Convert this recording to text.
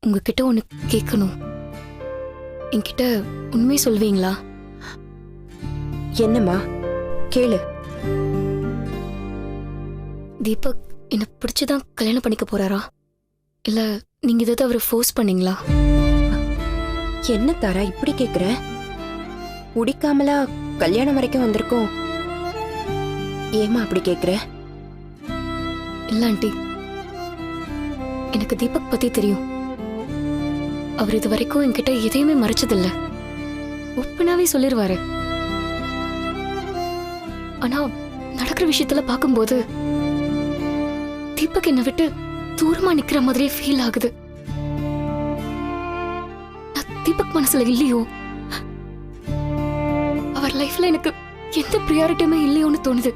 உங்ககிட்ட ஒன்று கேட்கணும். என்கிட்ட உண்மை சொல்வீங்களா? என்னம்மா கேளு. தீபக் என்ன பிடிச்சுதான் கல்யாணம் பண்ணிக்க போறாரா, இல்ல நீங்க ஏதாவது அவரை ஃபோர்ஸ் பண்ணீங்களா? என்ன தாரா இப்படி கேக்குற? பிடிக்காமலா கல்யாணம் வரைக்கும் வந்திருக்கோம். ஏமா அப்படி கேக்குற? இல்ல ஆண்டி, எனக்கு தீபக் பத்தி தெரியும். அவர் இது வரைக்கும் என்கிட்ட எதையுமே மறைச்சதில்ல, ஒப்பனாவே சொல்லிருவாரு. ஆனா நடக்கிற விஷயத்துல பார்க்கும்போது தீபக் என்னை விட்டு தூரமா நிக்கிற மாதிரியே ஃபீல் ஆகுது. நான் தீபக் மனசுல இல்லையோ, அவர் லைஃப்ல எனக்கு எந்த ப்ரியாரிட்டியுமே இல்லையோன்னு தோணுது.